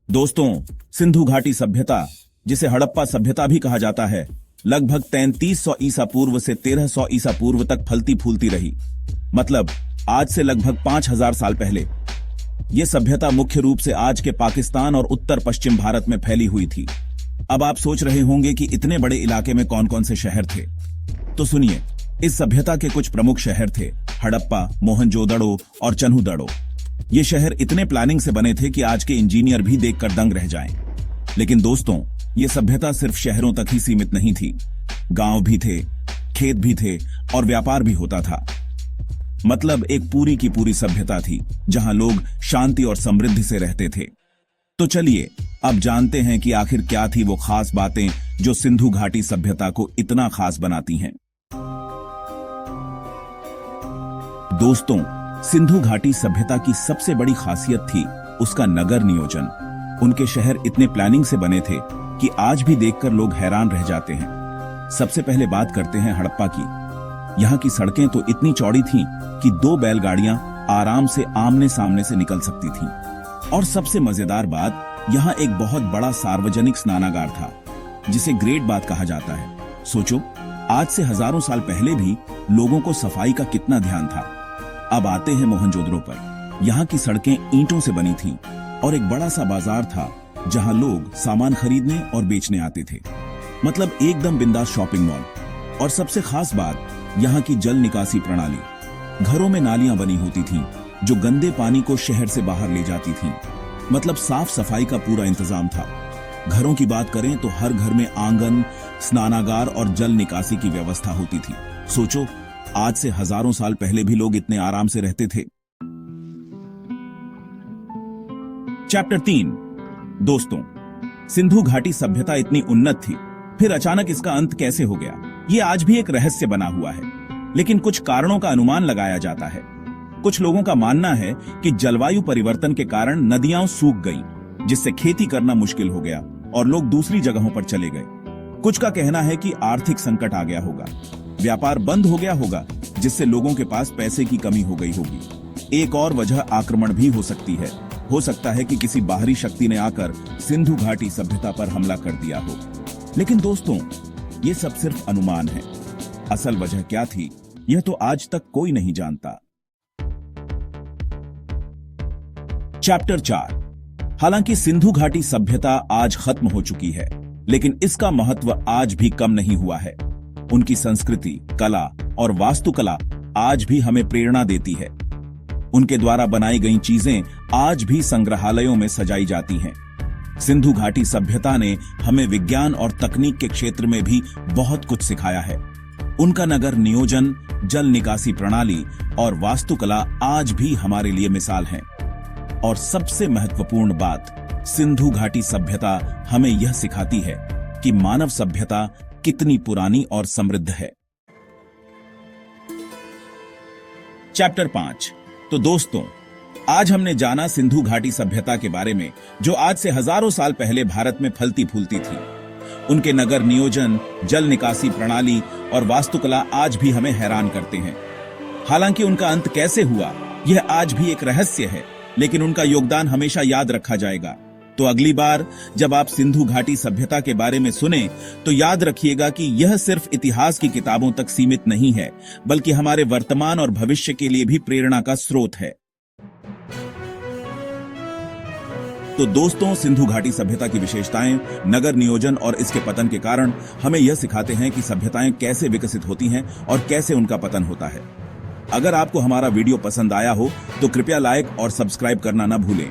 दोस्तों, सिंधु घाटी सभ्यता, जिसे हड़प्पा सभ्यता भी कहा जाता है, लगभग 3300 ईसा पूर्व से 1300 ईसा पूर्व तक फलती फूलती रही। मतलब आज से लगभग 5000 साल पहले। यह सभ्यता मुख्य रूप से आज के पाकिस्तान और उत्तर पश्चिम भारत में फैली हुई थी। अब आप सोच रहे होंगे कि इतने बड़े इलाके में कौन कौन से शहर थे। तो सुनिए, इस सभ्यता के कुछ प्रमुख शहर थे हड़प्पा, मोहनजोदड़ो और चन्हुदड़ो। ये शहर इतने प्लानिंग से बने थे कि आज के इंजीनियर भी देखकर दंग रह जाएं। लेकिन दोस्तों, ये सभ्यता सिर्फ शहरों तक ही सीमित नहीं थी। गांव भी थे, खेत भी थे और व्यापार भी होता था। मतलब एक पूरी की पूरी सभ्यता थी जहां लोग शांति और समृद्धि से रहते थे। तो चलिए अब जानते हैं कि आखिर क्या थी वो खास बातें जो सिंधु घाटी सभ्यता को इतना खास बनाती हैं। दोस्तों, सिंधु घाटी सभ्यता की सबसे बड़ी खासियत थी उसका नगर नियोजन। उनके शहर इतने प्लानिंग से बने थे कि आज भी देखकर लोग हैरान रह जाते हैं। सबसे पहले बात करते हैं हड़प्पा की। यहाँ की सड़कें तो इतनी चौड़ी थीं कि 2 बैलगाड़ियां आराम से आमने सामने से निकल सकती थीं। और सबसे मजेदार बात, यहाँ एक बहुत बड़ा सार्वजनिक स्नानागार था जिसे ग्रेट बाथ कहा जाता है। सोचो, आज से हजारों साल पहले भी लोगों को सफाई का कितना ध्यान था। अब आते हैं मोहनजोदड़ो पर। यहाँ की सड़कें ईंटों से बनी थीं और एक बड़ा सा बाजार था जहाँ लोग सामान खरीदने और बेचने आते थे। मतलब एकदम बिंदास शॉपिंग मॉल। और सबसे खास बात, यहाँ की जल निकासी प्रणाली। घरों में नालियां बनी होती थीं जो गंदे पानी को शहर से बाहर ले जाती थीं। मतलब साफ सफाई का पूरा इंतजाम था। घरों की बात करें तो हर घर में आंगन, स्नानागार और जल निकासी की व्यवस्था होती थी। सोचो, आज से हजारों साल पहले भी लोग इतने आराम से रहते थे। चैप्टर 3। दोस्तों, सिंधु घाटी सभ्यता इतनी उन्नत थी, फिर अचानक इसका अंत कैसे हो गया, ये आज भी एक रहस्य बना हुआ है। लेकिन कुछ कारणों का अनुमान लगाया जाता है। कुछ लोगों का मानना है कि जलवायु परिवर्तन के कारण नदियां सूख गईं, जिससे खेती करना मुश्किल हो गया और लोग दूसरी जगहों पर चले गए। कुछ का कहना है कि आर्थिक संकट आ गया होगा, व्यापार बंद हो गया होगा, जिससे लोगों के पास पैसे की कमी हो गई होगी। एक और वजह आक्रमण भी हो सकती है। हो सकता है कि किसी बाहरी शक्ति ने आकर सिंधु घाटी सभ्यता पर हमला कर दिया हो। लेकिन दोस्तों, ये सब सिर्फ अनुमान है। असल वजह क्या थी, यह तो आज तक कोई नहीं जानता। चैप्टर 4। हालांकि सिंधु घाटी सभ्यता आज खत्म हो चुकी है, लेकिन इसका महत्व आज भी कम नहीं हुआ है। उनकी संस्कृति, कला और वास्तुकला आज भी हमें प्रेरणा देती है। उनके द्वारा बनाई गई चीजें आज भी संग्रहालयों में सजाई जाती हैं। सिंधु घाटी सभ्यता ने हमें विज्ञान और तकनीक के क्षेत्र में भी बहुत कुछ सिखाया है। उनका नगर नियोजन, जल निकासी प्रणाली और वास्तुकला आज भी हमारे लिए मिसाल हैं। और सबसे महत्वपूर्ण बात, सिंधु घाटी सभ्यता हमें यह सिखाती है कि मानव सभ्यता कितनी पुरानी और समृद्ध है। चैप्टर 5। तो दोस्तों, आज हमने जाना सिंधु घाटी सभ्यता के बारे में, जो आज से हजारों साल पहले भारत में फलती फूलती थी। उनके नगर नियोजन, जल निकासी प्रणाली और वास्तुकला आज भी हमें हैरान करते हैं। हालांकि उनका अंत कैसे हुआ, यह आज भी एक रहस्य है, लेकिन उनका योगदान हमेशा याद रखा जाएगा। तो अगली बार जब आप सिंधु घाटी सभ्यता के बारे में सुने, तो याद रखिएगा कि यह सिर्फ इतिहास की किताबों तक सीमित नहीं है, बल्कि हमारे वर्तमान और भविष्य के लिए भी प्रेरणा का स्रोत है। तो दोस्तों, सिंधु घाटी सभ्यता की विशेषताएं, नगर नियोजन और इसके पतन के कारण हमें यह सिखाते हैं कि सभ्यताएं कैसे विकसित होती हैं और कैसे उनका पतन होता है। अगर आपको हमारा वीडियो पसंद आया हो तो कृपया लाइक और सब्सक्राइब करना न भूलें।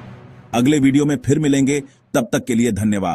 अगले वीडियो में फिर मिलेंगे, तब तक के लिए धन्यवाद।